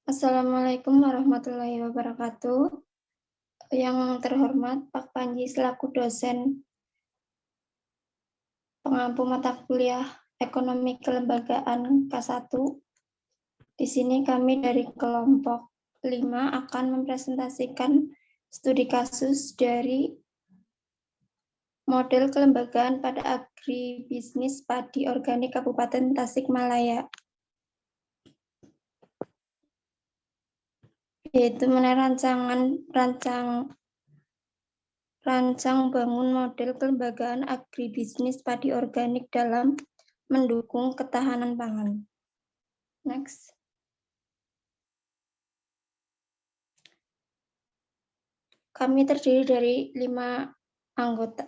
Assalamualaikum warahmatullahi wabarakatuh. Yang terhormat Pak Panji selaku dosen pengampu mata kuliah Ekonomi Kelembagaan K1. Di sini kami dari kelompok 5 akan mempresentasikan studi kasus dari model kelembagaan pada agribisnis padi organik Kabupaten Tasikmalaya, yaitu rancang bangun model kelembagaan agribisnis padi organik dalam mendukung ketahanan pangan. Next. Kami terdiri dari 5 anggota,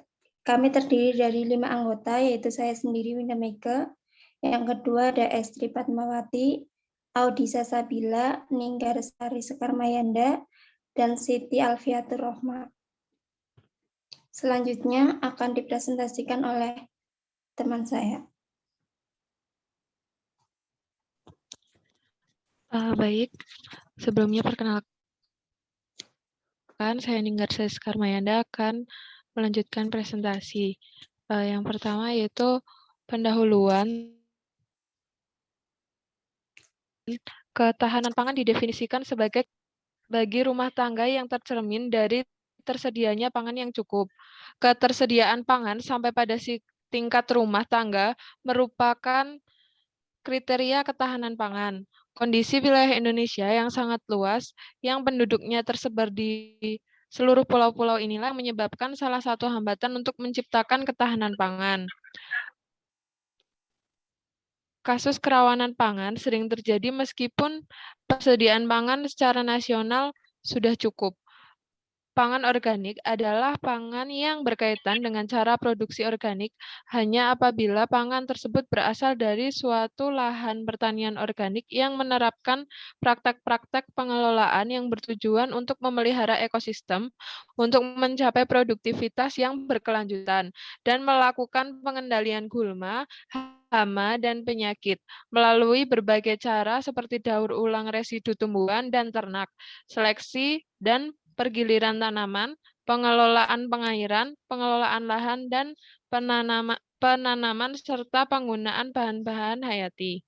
yaitu saya sendiri Winda Mega, yang kedua ada Estri Padmawati, Audisa Sabila, Ninggar Sari Sekarmayanda, dan Siti Alfiatur Rohma. Selanjutnya akan dipresentasikan oleh teman saya. Baik, sebelumnya perkenalkan, saya Ninggar Sari Sekarmayanda akan melanjutkan presentasi. Yang pertama yaitu pendahuluan. Ketahanan pangan didefinisikan sebagai bagi rumah tangga yang tercermin dari tersedianya pangan yang cukup. Ketersediaan pangan sampai pada tingkat rumah tangga merupakan kriteria ketahanan pangan. Kondisi wilayah Indonesia yang sangat luas, yang penduduknya tersebar di seluruh pulau-pulau inilah menyebabkan salah satu hambatan untuk menciptakan ketahanan pangan. Kasus kerawanan pangan sering terjadi meskipun persediaan pangan secara nasional sudah cukup. Pangan organik adalah pangan yang berkaitan dengan cara produksi organik hanya apabila pangan tersebut berasal dari suatu lahan pertanian organik yang menerapkan praktek-praktek pengelolaan yang bertujuan untuk memelihara ekosistem, untuk mencapai produktivitas yang berkelanjutan, dan melakukan pengendalian gulma, hama, dan penyakit melalui berbagai cara seperti daur ulang residu tumbuhan dan ternak, seleksi dan pergiliran tanaman, pengelolaan pengairan, pengelolaan lahan, dan penanaman serta penggunaan bahan-bahan hayati.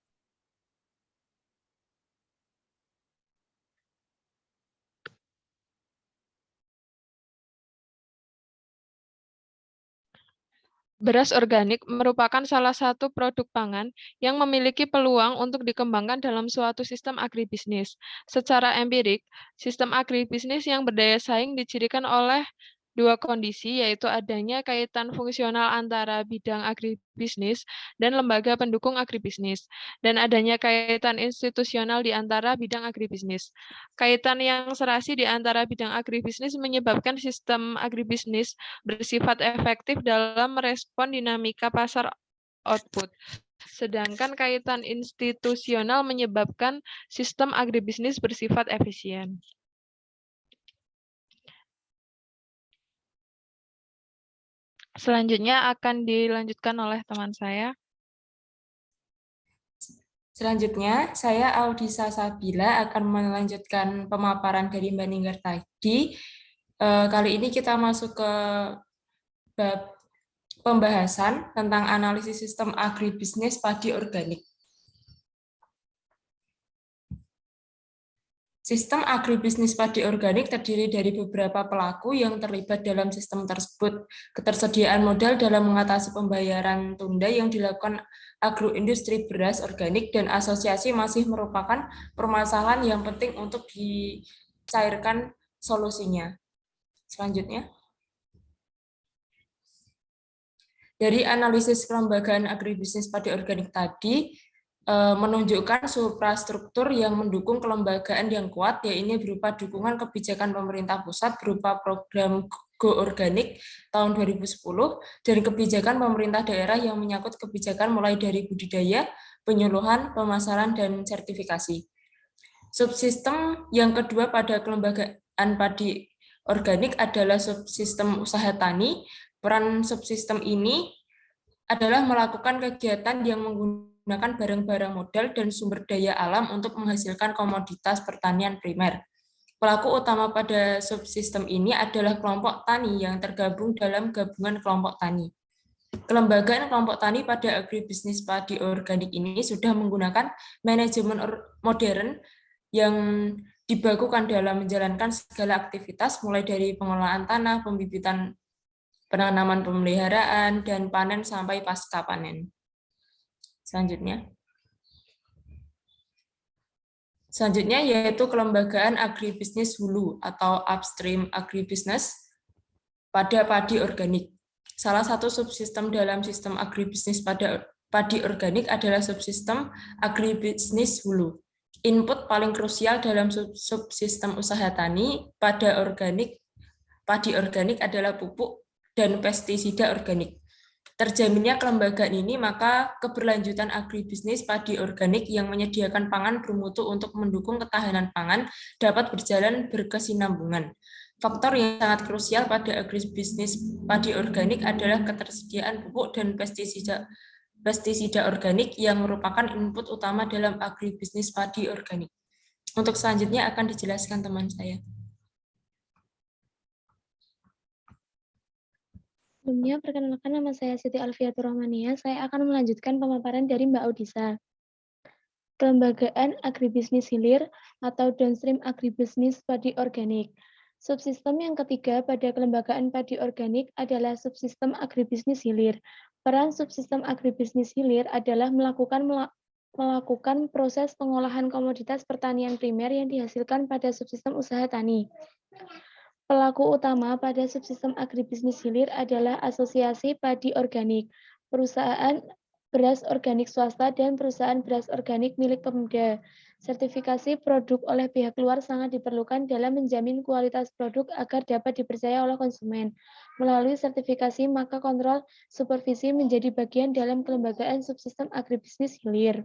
Beras organik merupakan salah satu produk pangan yang memiliki peluang untuk dikembangkan dalam suatu sistem agribisnis. Secara empirik, sistem agribisnis yang berdaya saing dicirikan oleh dua kondisi, yaitu adanya kaitan fungsional antara bidang agribisnis dan lembaga pendukung agribisnis, dan adanya kaitan institusional di antara bidang agribisnis. Kaitan yang serasi di antara bidang agribisnis menyebabkan sistem agribisnis bersifat efektif dalam merespon dinamika pasar output. Sedangkan kaitan institusional menyebabkan sistem agribisnis bersifat efisien. Selanjutnya akan dilanjutkan oleh teman saya. Selanjutnya, saya Audisa Sabila akan melanjutkan pemaparan dari Mbak Ninggar tadi. Kali ini kita masuk ke bab pembahasan tentang analisis sistem agribisnis padi organik. Sistem agribisnis padi organik terdiri dari beberapa pelaku yang terlibat dalam sistem tersebut. Ketersediaan modal dalam mengatasi pembayaran tunda yang dilakukan agroindustri beras organik dan asosiasi masih merupakan permasalahan yang penting untuk dicairkan solusinya. Selanjutnya. Dari analisis kelembagaan agribisnis padi organik tadi, menunjukkan suprastruktur yang mendukung kelembagaan yang kuat, yaitu berupa dukungan kebijakan pemerintah pusat berupa program Go Organik tahun 2010 dan kebijakan pemerintah daerah yang menyangkut kebijakan mulai dari budidaya, penyuluhan, pemasaran, dan sertifikasi. Subsistem yang kedua pada kelembagaan padi organik adalah subsistem usaha tani. Peran subsistem ini adalah melakukan kegiatan yang menggunakan menggunakan barang-barang modal dan sumber daya alam untuk menghasilkan komoditas pertanian primer. Pelaku utama pada subsistem ini adalah kelompok tani yang tergabung dalam gabungan kelompok tani. Kelembagaan kelompok tani pada agribisnis padi organik ini sudah menggunakan manajemen modern yang dibakukan dalam menjalankan segala aktivitas mulai dari pengelolaan tanah, pembibitan, penanaman, pemeliharaan, dan panen sampai pasca panen. Selanjutnya yaitu kelembagaan agribisnis hulu atau upstream agribisnis pada padi organik. Salah satu subsistem dalam sistem agribisnis pada padi organik adalah subsistem agribisnis hulu. Input paling krusial dalam subsistem usaha tani pada padi organik adalah pupuk dan pestisida organik. Terjaminnya kelembagaan ini, maka keberlanjutan agribisnis padi organik yang menyediakan pangan bermutu untuk mendukung ketahanan pangan dapat berjalan berkesinambungan. Faktor yang sangat krusial pada agribisnis padi organik adalah ketersediaan pupuk dan pestisida organik yang merupakan input utama dalam agribisnis padi organik. Untuk selanjutnya akan dijelaskan teman saya. Sebelumnya, perkenalkan nama saya Siti Alfiatur Rahmania. Saya akan melanjutkan pemaparan dari Mbak Odisa. Kelembagaan agribisnis hilir atau downstream agribisnis padi organik. Subsistem yang ketiga pada kelembagaan padi organik adalah subsistem agribisnis hilir. Peran subsistem agribisnis hilir adalah melakukan proses pengolahan komoditas pertanian primer yang dihasilkan pada subsistem usaha tani. Pelaku utama pada subsistem agribisnis hilir adalah asosiasi padi organik, perusahaan beras organik swasta, dan perusahaan beras organik milik Pemda. Sertifikasi produk oleh pihak luar sangat diperlukan dalam menjamin kualitas produk agar dapat dipercaya oleh konsumen. Melalui sertifikasi, maka kontrol supervisi menjadi bagian dalam kelembagaan subsistem agribisnis hilir.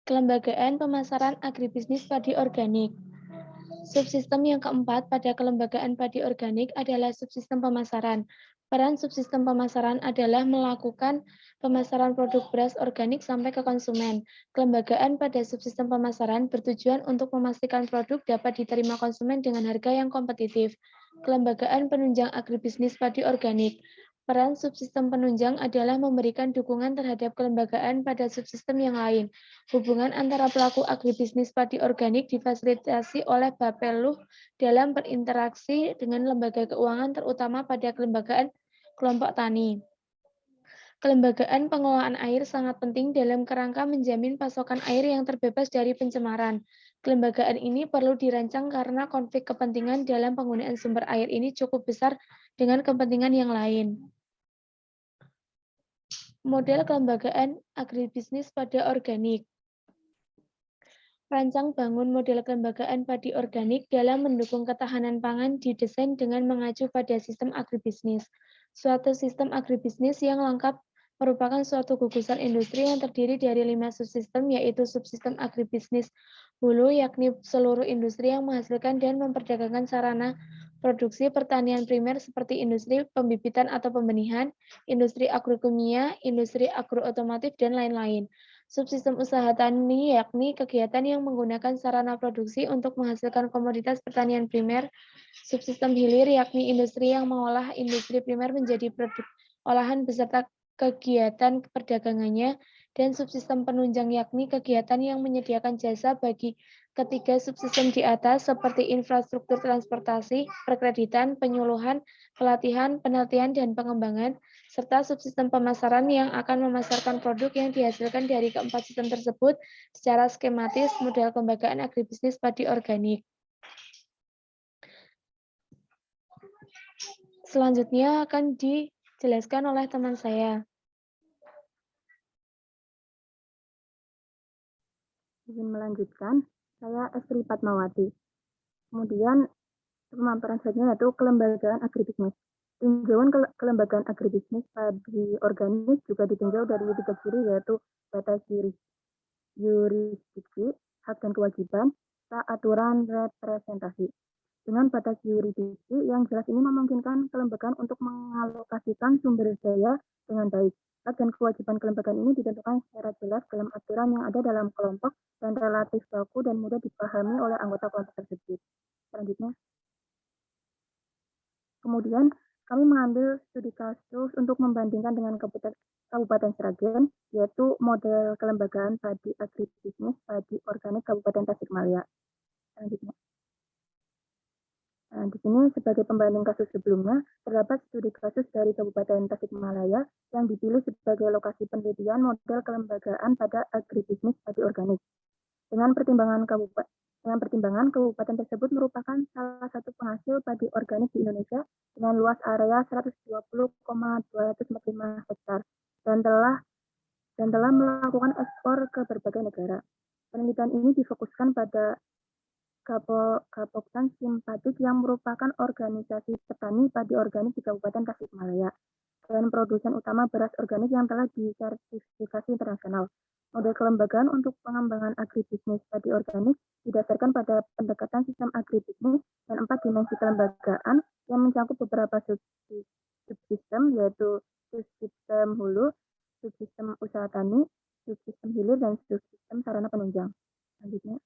Kelembagaan pemasaran agribisnis padi organik. Subsistem yang keempat pada kelembagaan padi organik adalah subsistem pemasaran. Peran subsistem pemasaran adalah melakukan pemasaran produk beras organik sampai ke konsumen. Kelembagaan pada subsistem pemasaran bertujuan untuk memastikan produk dapat diterima konsumen dengan harga yang kompetitif. Kelembagaan penunjang agribisnis padi organik. Peran subsistem penunjang adalah memberikan dukungan terhadap kelembagaan pada subsistem yang lain. Hubungan antara pelaku agribisnis padi organik difasilitasi oleh Bapelu dalam berinteraksi dengan lembaga keuangan, terutama pada kelembagaan kelompok tani. Kelembagaan pengelolaan air sangat penting dalam kerangka menjamin pasokan air yang terbebas dari pencemaran. Kelembagaan ini perlu dirancang karena konflik kepentingan dalam penggunaan sumber air ini cukup besar dengan kepentingan yang lain. Model kelembagaan agribisnis pada organik. Rancang bangun model kelembagaan padi organik dalam mendukung ketahanan pangan didesain dengan mengacu pada sistem agribisnis. Suatu sistem agribisnis yang lengkap merupakan suatu gugusan industri yang terdiri dari 5 subsistem, yaitu subsistem agribisnis hulu, yakni seluruh industri yang menghasilkan dan memperdagangkan sarana produksi pertanian primer seperti industri pembibitan atau pembenihan, industri agrokimia, industri agrootomotif, dan lain-lain. Subsistem usaha tani yakni kegiatan yang menggunakan sarana produksi untuk menghasilkan komoditas pertanian primer. Subsistem hilir yakni industri yang mengolah industri primer menjadi produk olahan beserta kegiatan perdagangannya. Dan subsistem penunjang yakni kegiatan yang menyediakan jasa bagi ketiga subsistem di atas seperti infrastruktur transportasi, perkreditan, penyuluhan, pelatihan, penelitian, dan pengembangan, serta subsistem pemasaran yang akan memasarkan produk yang dihasilkan dari keempat sistem tersebut secara skematis. Model kelembagaan agribisnis padi organik. Selanjutnya akan dijelaskan oleh teman saya. Izin melanjutkan, saya Estri Padmawati. Kemudian pemaparan selanjutnya yaitu kelembagaan agribisnis. Tinjauan kelembagaan agribisnis padi organik juga ditinjau dari 3 ciri, yaitu batas yurisdiksi, hak dan kewajiban, serta aturan representasi. dengan batas yuridiksi yang jelas ini memungkinkan kelembagaan untuk mengalokasikan sumber daya dengan baik. Hak dan kewajiban kelembagaan ini ditentukan secara jelas dalam aturan yang ada dalam kelompok dan relatif baku dan mudah dipahami oleh anggota kelompok tersebut. Selanjutnya. Kemudian kami mengambil studi kasus untuk membandingkan dengan Kabupaten Sragen, yaitu model kelembagaan padi agribisnis padi organik Kabupaten Tasikmalaya. Selanjutnya. Nah, di sini sebagai pembanding kasus sebelumnya, terdapat studi kasus dari Kabupaten Tasikmalaya yang dipilih sebagai lokasi penelitian model kelembagaan pada agribisnis padi organik. Dengan pertimbangan kabupaten tersebut merupakan salah satu penghasil padi organik di Indonesia dengan luas area 120,245 hektar dan telah melakukan ekspor ke berbagai negara. Penelitian ini difokuskan pada Gapoktan Simpatik yang merupakan organisasi petani padi organik di Kabupaten Tasikmalaya dan produsen utama beras organik yang telah disertifikasi internasional. Model kelembagaan untuk pengembangan agribisnis padi organik didasarkan pada pendekatan sistem agribisnis dan 4 dimensi kelembagaan yang mencakup beberapa subsistem, yaitu subsistem hulu, subsistem usaha tani, subsistem hilir, dan subsistem sarana penunjang. Selanjutnya.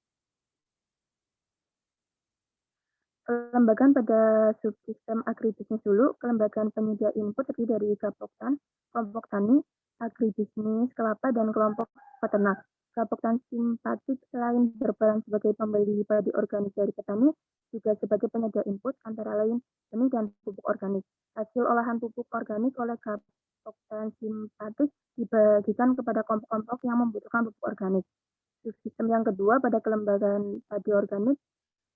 Kelembagaan pada subsistem agribisnis hulu, kelembagaan penyedia input terdiri dari Gapoktan, kelompok tani, agribisnis kelapa, dan kelompok peternak. Gapoktan Simpatik selain berperan sebagai pembeli padi organik dari petani, juga sebagai penyedia input antara lain benih dan pupuk organik. Hasil olahan pupuk organik oleh Gapoktan Simpatik dibagikan kepada kelompok-kelompok yang membutuhkan pupuk organik. Subsistem yang kedua pada kelembagaan padi organik.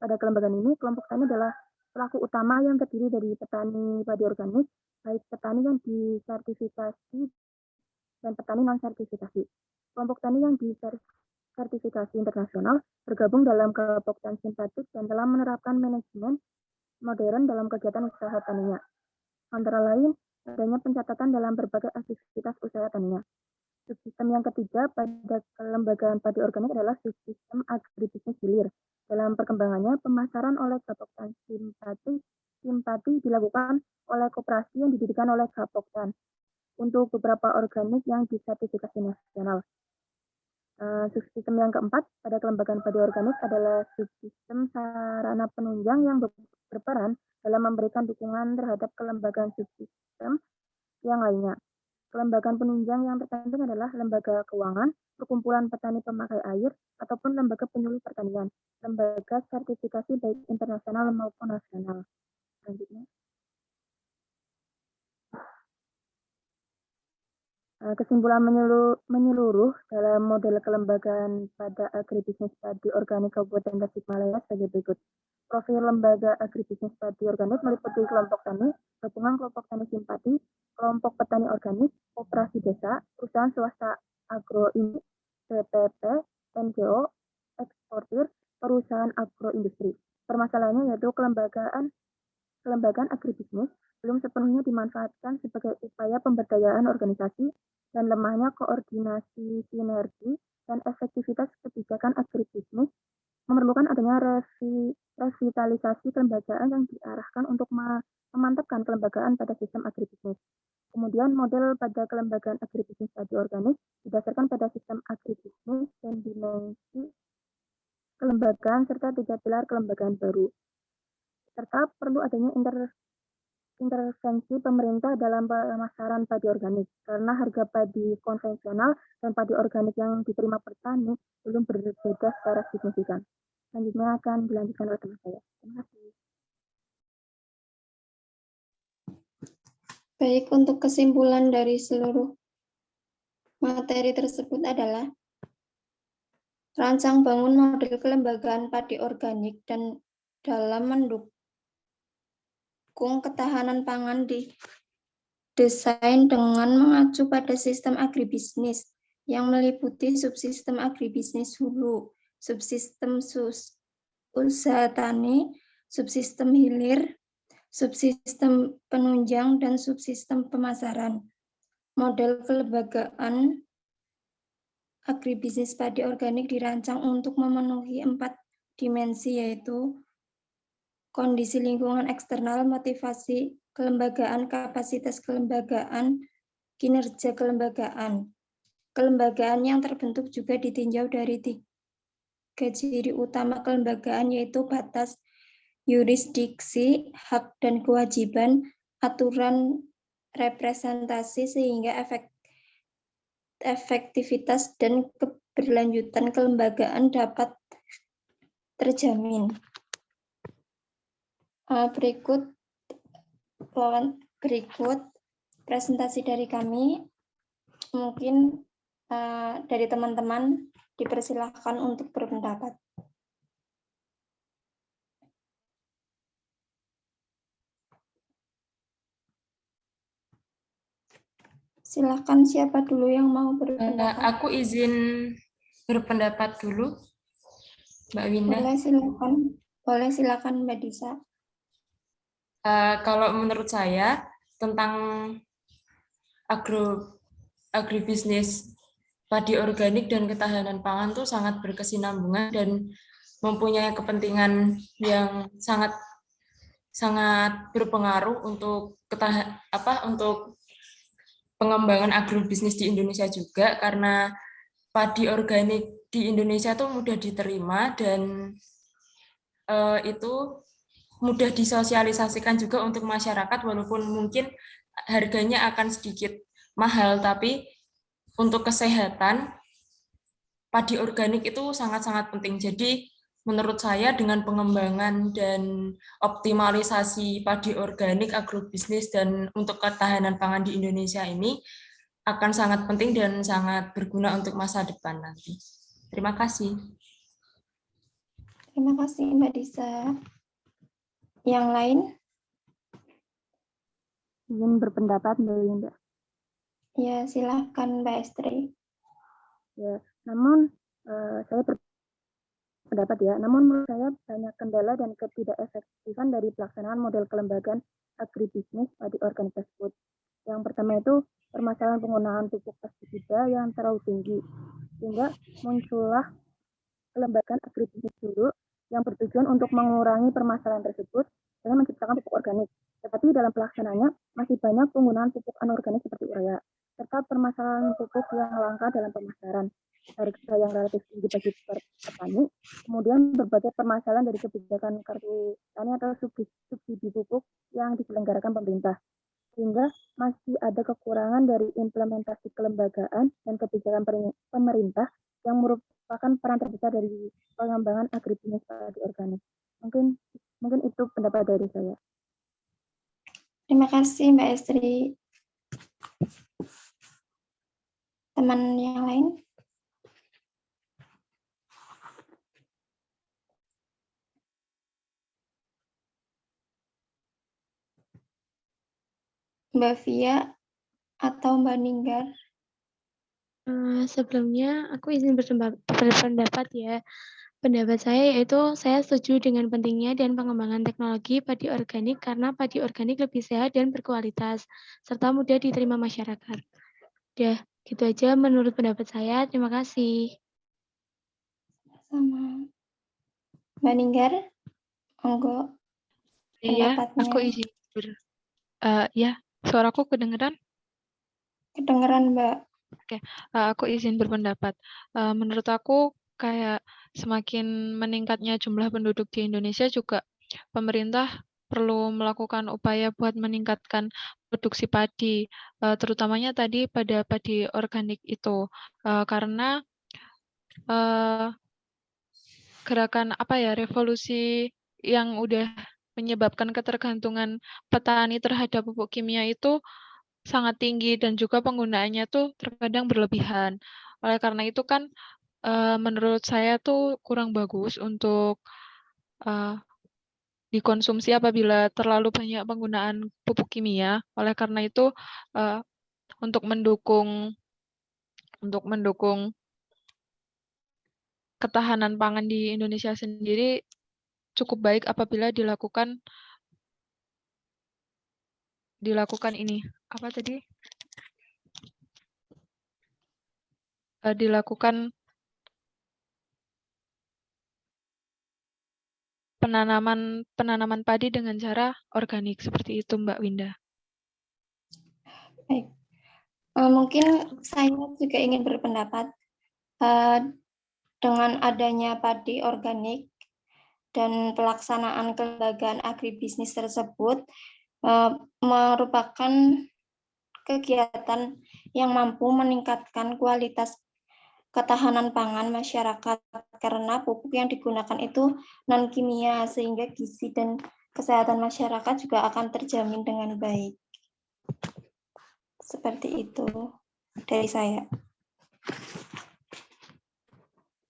Pada kelembagaan ini, kelompok tani adalah pelaku utama yang terdiri dari petani padi organik, baik petani yang disertifikasi dan petani non-sertifikasi. Kelompok tani yang disertifikasi internasional bergabung dalam Gapoktan Simpatik dan telah menerapkan manajemen modern dalam kegiatan usaha taninya. Antara lain, adanya pencatatan dalam berbagai aktivitas usaha taninya. Subsistem yang ketiga pada kelembagaan padi organik adalah subsistem agribisnis hilir. Dalam perkembangannya, pemasaran oleh Gapoktan Simpati dilakukan oleh koperasi yang didirikan oleh Gapoktan untuk beberapa organik yang disertifikasi nasional. Subsistem yang keempat pada kelembagaan padi organik adalah subsistem sarana penunjang yang berperan dalam memberikan dukungan terhadap kelembagaan subsistem yang lainnya. Kelembagaan penunjang yang terpenting adalah lembaga keuangan, perkumpulan petani pemakai air, ataupun lembaga penyuluh pertanian, lembaga sertifikasi baik internasional maupun nasional. Selanjutnya. Kesimpulan menyeluruh dalam model kelembagaan pada agribisnis padi organik Kabupaten Tasikmalaya sebagai berikut. Profil lembaga agribisnis padi organik meliputi kelompok tani, gabungan kelompok tani simpati, kelompok petani organik, koperasi desa, perusahaan swasta agroindustri, BPP, NGO, eksportir, perusahaan agroindustri. Permasalahannya yaitu kelembagaan agribisnis belum sepenuhnya dimanfaatkan sebagai upaya pemberdayaan organisasi dan lemahnya koordinasi sinergi dan efektivitas kebijakan agribisnis memerlukan adanya revitalisasi kelembagaan yang diarahkan untuk memantapkan kelembagaan pada sistem agribisnis. Kemudian model pada kelembagaan agribisnis padi organik didasarkan pada sistem agribisnis dan dimensi kelembagaan serta 3 pilar kelembagaan baru. Serta perlu adanya intervensi pemerintah dalam pemasaran padi organik karena harga padi konvensional dan padi organik yang diterima petani belum berbeda secara signifikan. Selanjutnya akan dilanjutkan oleh teman saya. Terima kasih. Baik, untuk kesimpulan dari seluruh materi tersebut adalah rancang bangun model kelembagaan padi organik dan dalam mendukung ketahanan pangan didesain dengan mengacu pada sistem agribisnis yang meliputi subsistem agribisnis hulu, subsistem usaha tani, subsistem hilir, subsistem penunjang, dan subsistem pemasaran. Model kelembagaan agribisnis padi organik dirancang untuk memenuhi 4 dimensi, yaitu kondisi lingkungan eksternal, motivasi kelembagaan, kapasitas kelembagaan, kinerja kelembagaan. Kelembagaan yang terbentuk juga ditinjau dari 3 ciri utama kelembagaan, yaitu batas, yurisdiksi, hak dan kewajiban, aturan representasi, sehingga efektivitas dan keberlanjutan kelembagaan dapat terjamin. Berikut presentasi dari kami. Mungkin dari teman-teman dipersilahkan untuk berpendapat. Silakan, siapa dulu yang mau berpendapat? Aku izin berpendapat dulu, Mbak Winda. Boleh silakan Mbak Disa. Kalau menurut saya tentang agribisnis padi organik dan ketahanan pangan tuh sangat berkesinambungan dan mempunyai kepentingan yang sangat berpengaruh untuk untuk pengembangan agribisnis di Indonesia juga, karena padi organik di Indonesia tuh mudah diterima dan itu mudah disosialisasikan juga untuk masyarakat, walaupun mungkin harganya akan sedikit mahal, tapi untuk kesehatan padi organik itu sangat-sangat penting. Jadi menurut saya dengan pengembangan dan optimalisasi padi organik, agrobisnis, dan untuk ketahanan pangan di Indonesia ini akan sangat penting dan sangat berguna untuk masa depan nanti. Terima kasih. Terima kasih Mbak Disa. Yang lain? Izin berpendapat Mbak Winda. Ya, silakan Mbak Estri. Ya, namun saya berpendapat ya, namun menurut saya banyak kendala dan ketidakefektifan dari pelaksanaan model kelembagaan agribisnis padi organik tersebut. Yang pertama itu permasalahan penggunaan pupuk pestisida yang terlalu tinggi, sehingga muncullah kelembagaan agribisnis dulu yang bertujuan untuk mengurangi permasalahan tersebut dengan menciptakan pupuk organik. Tetapi dalam pelaksanaannya masih banyak penggunaan pupuk anorganik seperti urea, serta permasalahan pupuk yang langka dalam pemasaran, harga yang relatif tinggi bagi petani, kemudian berbagai permasalahan dari kebijakan kartu tani atau subsidi pupuk yang diselenggarakan pemerintah, sehingga masih ada kekurangan dari implementasi kelembagaan dan kebijakan pemerintah yang merupakan peran terbesar dari pengembangan agribisnis padi organik. Mungkin itu pendapat dari saya. Terima kasih Mbak Estri. Teman yang lain? Mbak Via atau Mbak Ninggar? Sebelumnya aku izin berpendapat ya. Pendapat saya yaitu saya setuju dengan pentingnya dan pengembangan teknologi padi organik karena padi organik lebih sehat dan berkualitas, serta mudah diterima masyarakat. Udah, gitu aja menurut pendapat saya. Terima kasih. Sama. Mbak Ninggar? Monggo. Iya, Pendapatnya. aku izin ya, suaraku kedengeran? Kedengeran, Mbak. Oke, aku izin berpendapat. Menurut aku kayak semakin meningkatnya jumlah penduduk di Indonesia juga pemerintah perlu melakukan upaya buat meningkatkan produksi padi, terutamanya tadi pada padi organik itu, karena gerakan revolusi yang udah menyebabkan ketergantungan petani terhadap pupuk kimia itu sangat tinggi dan juga penggunaannya tuh terkadang berlebihan. Oleh karena itu kan menurut saya tuh kurang bagus untuk dikonsumsi apabila terlalu banyak penggunaan pupuk kimia. Oleh karena itu untuk mendukung ketahanan pangan di Indonesia sendiri cukup baik apabila dilakukan ini apa tadi? Dilakukan penanaman padi dengan cara organik seperti itu, Mbak Winda. Baik. Mungkin saya juga ingin berpendapat dengan adanya padi organik dan pelaksanaan kelembagaan agribisnis tersebut merupakan kegiatan yang mampu meningkatkan kualitas ketahanan pangan masyarakat karena pupuk yang digunakan itu non kimia sehingga gizi dan kesehatan masyarakat juga akan terjamin dengan baik. Seperti itu dari saya.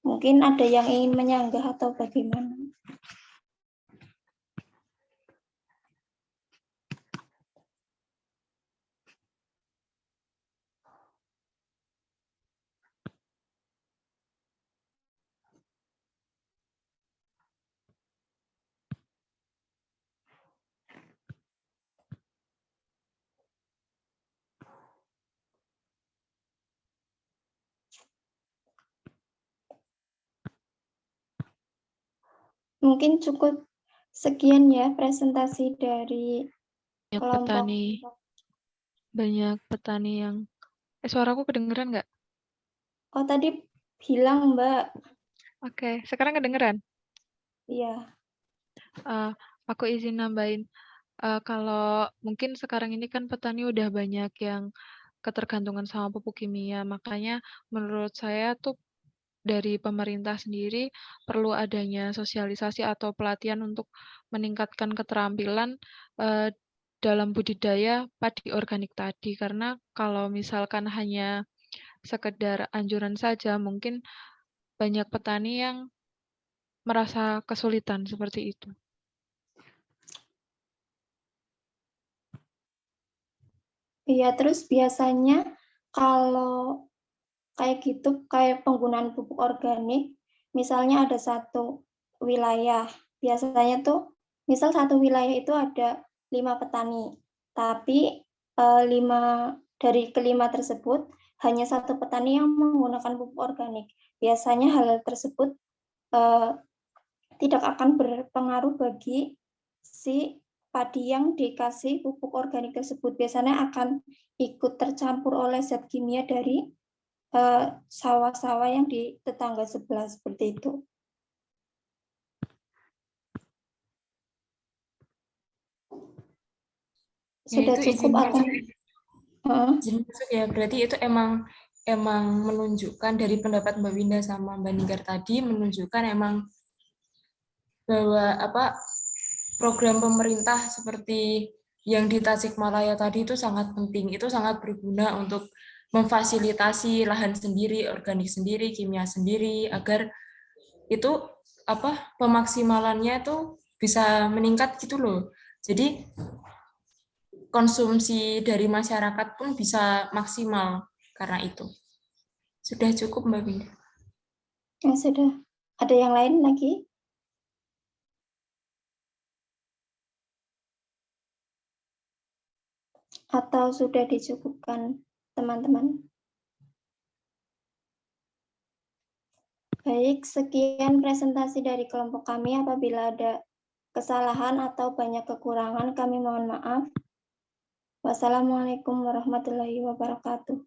Mungkin ada yang ingin menyanggah atau bagaimana? Mungkin cukup sekian ya presentasi dari kelompok. Banyak petani yang suaraku kedengeran nggak? Oh, tadi hilang, Mbak. Oke, sekarang kedengeran? Iya. Aku izin nambahin. Kalau mungkin sekarang ini kan petani udah banyak yang ketergantungan sama pupuk kimia, makanya menurut saya tuh dari pemerintah sendiri perlu adanya sosialisasi atau pelatihan untuk meningkatkan keterampilan dalam budidaya padi organik tadi. Karena kalau misalkan hanya sekedar anjuran saja, mungkin banyak petani yang merasa kesulitan seperti itu. Iya, terus biasanya kalau kayak gitu, kayak penggunaan pupuk organik, misalnya ada satu wilayah, biasanya tuh, misal satu wilayah itu ada 5 petani, tapi dari kelima tersebut, hanya satu petani yang menggunakan pupuk organik. Biasanya hal tersebut tidak akan berpengaruh bagi si padi yang dikasih pupuk organik tersebut. Biasanya akan ikut tercampur oleh zat kimia dari sawah-sawah yang di tetangga sebelah seperti itu. Sudah cukup atau? Izin masuk ya, berarti itu emang menunjukkan dari pendapat Mbak Winda sama Mbak Ninggar tadi menunjukkan emang bahwa program pemerintah seperti yang di Tasikmalaya tadi itu sangat penting, itu sangat berguna untuk memfasilitasi lahan sendiri, organik sendiri, kimia sendiri, agar itu pemaksimalannya itu bisa meningkat gitu loh. Jadi konsumsi dari masyarakat pun bisa maksimal karena itu. Sudah cukup Mbak Winda? Ya, sudah. Ada yang lain lagi? Atau sudah dicukupkan teman-teman? Baik, sekian presentasi dari kelompok kami. Apabila ada kesalahan atau banyak kekurangan, kami mohon maaf. Wassalamualaikum warahmatullahi wabarakatuh.